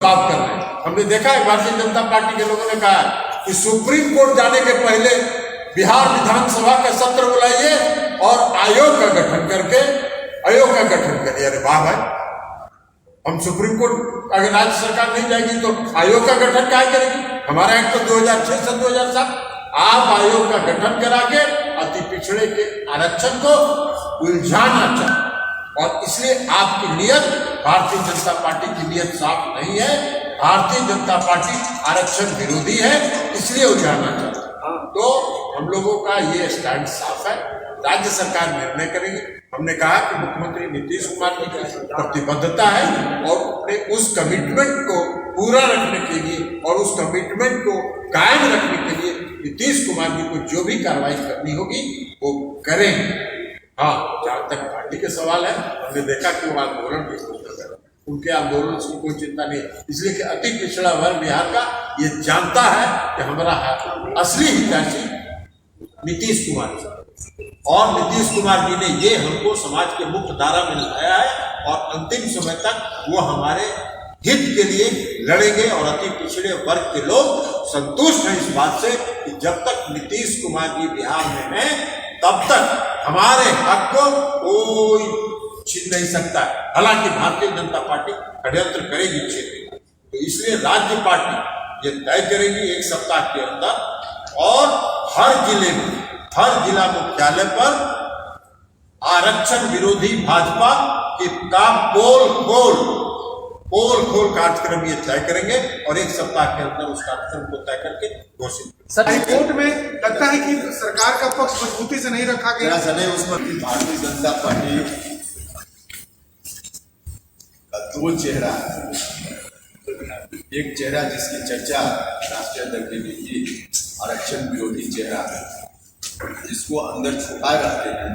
बात कर रहे हैं। हमने देखा है भारतीय जनता पार्टी के लोगों ने कहा कि सुप्रीम कोर्ट जाने के पहले बिहार विधानसभा का सत्र बुलाइए और आयोग का गठन करिए। अरे वाह भाई, हम सुप्रीम कोर्ट अगर राज्य सरकार नहीं जाएगी तो आयोग का गठन क्या करेगी? हमारा एक्ट तो 2006 से 2007। आप आयोग का गठन करा के अति पिछड़े के आरक्षण को उलझाना चाहते, और इसलिए आपकी नियत, भारतीय जनता पार्टी की नियत साफ नहीं है। भारतीय जनता पार्टी आरक्षण विरोधी है, इसलिए उलझाना चाहते। तो हम लोगों का ये स्टैंड साफ है, राज्य सरकार निर्णय करेगी। हमने कहा कि मुख्यमंत्री नीतीश कुमार की प्रतिबद्धता है और अपने उस कमिटमेंट को पूरा रखने के लिए और उस कमिटमेंट को कायम रखने के लिए नीतीश कुमार जी को जो भी कार्रवाई करनी होगी वो करेंगे। हाँ, जहां तक पार्टी के सवाल है, हमने देखा कि वो आंदोलन की घोषणा कर रहे हैं, उनके आंदोलन से कोई चिंता नहीं, इसलिए कि अति पिछड़ा वर्ग बिहार का ये जानता है कि हमारा असली हितैषी नीतीश कुमार जी, और नीतीश कुमार जी ने ये हमको समाज के मुख्य धारा में लाया है और अंतिम समय तक वो हमारे हित के लिए लड़ेंगे। और अति पिछड़े वर्ग के लोग संतुष्ट हैं इस बात से कि जब तक नीतीश कुमार जी बिहार में हैं तब तक हमारे हक को कोई छीन नहीं सकता है। हालांकि भारतीय जनता पार्टी षड्यंत्र करेगी क्षेत्र, तो इसलिए राज्य पार्टी ये तय करेगी एक सप्ताह के अंदर, और हर जिले में, हर जिला मुख्यालय पर आरक्षण विरोधी भाजपा के का पोल खोल कार्यक्रम ये तय करेंगे और एक सप्ताह के अंदर उस कार्यक्रम को तय करके घोषित। हाईकोर्ट में लगता है कि सरकार का पक्ष मजबूती से नहीं रखा गया। उसमें भारतीय जनता पार्टी का दो चेहरा है। एक चेहरा जिसकी चर्चा राष्ट्रीय अध्यक्ष ने की, आरक्षण विरोधी चेहरा है, जिसको अंदर छुपाए रहते हैं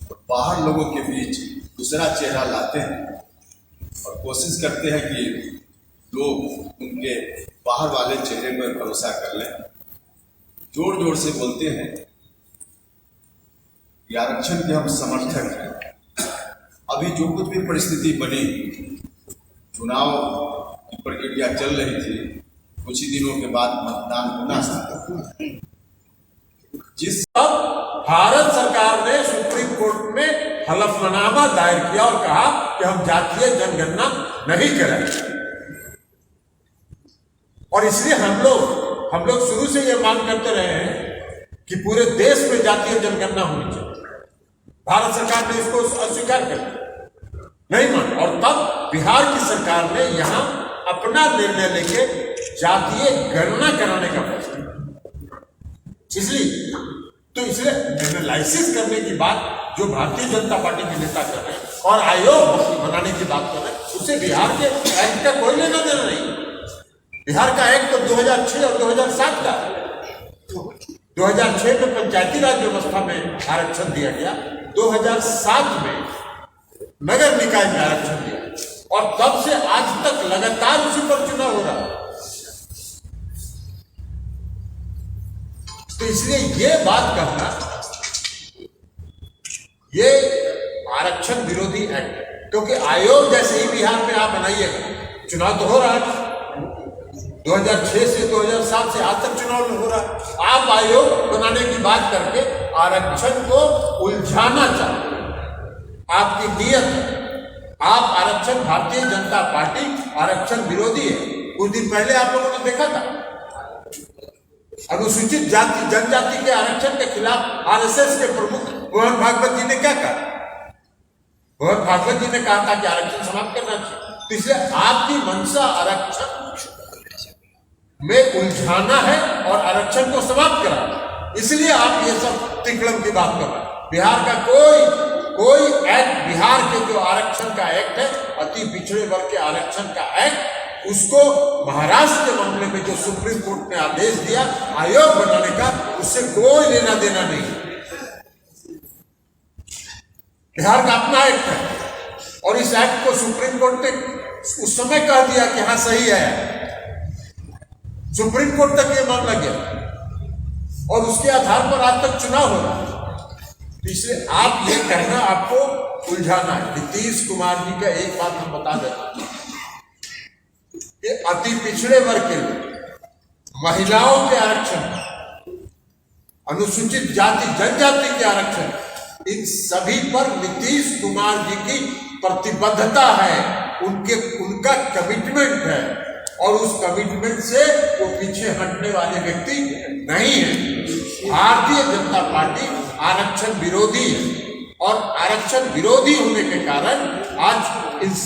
और बाहर लोगों के बीच दूसरा चेहरा लाते हैं और कोशिश करते हैं कि लोग उनके बाहर वाले चेहरे पर भरोसा कर लें। जोर जोर से बोलते हैं कि आरक्षण के हम समर्थक हैं। अभी जो कुछ भी परिस्थिति बनी, चुनाव की प्रक्रिया चल रही थी, कुछ ही दिनों के बाद मतदान होना था। जिस भारत सरकार ने सुप्रीम कोर्ट में हलफनामा दायर किया और कहा कि हम जातीय जनगणना नहीं करेंगे, और इसलिए हम लोग शुरू से ये मांग करते रहे हैं कि पूरे देश में जातीय जनगणना होनी चाहिए। भारत सरकार ने इसको अस्वीकार कर दिया, नहीं मान, और तब बिहार की सरकार ने यहां अपना निर्णय लेके जातीय गणना कराने का फैसला, इसलिए एनालिसिस करने की बात जो भारतीय जनता पार्टी के नेता कर रहे हैं और आयोग बनाने की बात कर रहे हैं, उससे बिहार के एक्ट का कोई लेना देना नहीं। बिहार का एक्ट तो 2006 और 2007 का, 2006 में पंचायती राज व्यवस्था में आरक्षण दिया गया, 2007 में नगर निकाय में आरक्षण दिया, और तब से आज तक लगातार उसी पर चुनाव हो रहा है। तो इसलिए ये बात कहना, ये आरक्षण विरोधी एक्ट है, क्योंकि आयोग जैसे ही बिहार में आप बनाइएगा, चुनाव तो हो रहा है 2006 से 2007 से आज तक चुनाव हो रहा है, आप आयोग बनाने की बात करके आरक्षण को उलझाना चाहते हैं। आपकी नियत है, आप आरक्षण, भारतीय जनता पार्टी आरक्षण विरोधी है। कुछ दिन पहले आप लोगों ने देखा था अनुसूचित जाति जनजाति के आरक्षण के खिलाफ आरएसएस के प्रमुख मोहन भागवत जी ने क्या कहा? मोहन भागवत जी ने कहा था कि आरक्षण समाप्त करना चाहिए। तो इसलिए आपकी मंशा आरक्षण में उलझाना है और आरक्षण को समाप्त कराना, इसलिए आप ये सब तिकड़म की बात कर रहे हैं। बिहार का कोई एक्ट, बिहार के जो आरक्षण का एक्ट है, अति पिछड़े वर्ग के आरक्षण का एक्ट, उसको महाराष्ट्र के मामले में जो सुप्रीम कोर्ट ने आदेश दिया आयोग बनाने का, उससे कोई लेना देना नहीं। बिहार का अपना एक्ट है और इस एक्ट को सुप्रीम कोर्ट ने उस समय कह दिया कि हाँ सही है, सुप्रीम कोर्ट तक ये मामला गया और उसके आधार पर आज तक चुनाव हो रहा है। इसलिए आप ये कहना आपको उलझाना है। नीतीश कुमार जी का एक बात हम बता देते हैं, अति पिछड़े वर्ग के लोग, महिलाओं के आरक्षण, अनुसूचित जाति जनजाति के आरक्षण, इन सभी पर नीतीश कुमार जी की प्रतिबद्धता है, उनका कमिटमेंट है और उस कमिटमेंट से वो पीछे हटने वाले व्यक्ति नहीं है। भारतीय जनता पार्टी आरक्षण विरोधी है और आरक्षण विरोधी होने के कारण आज इन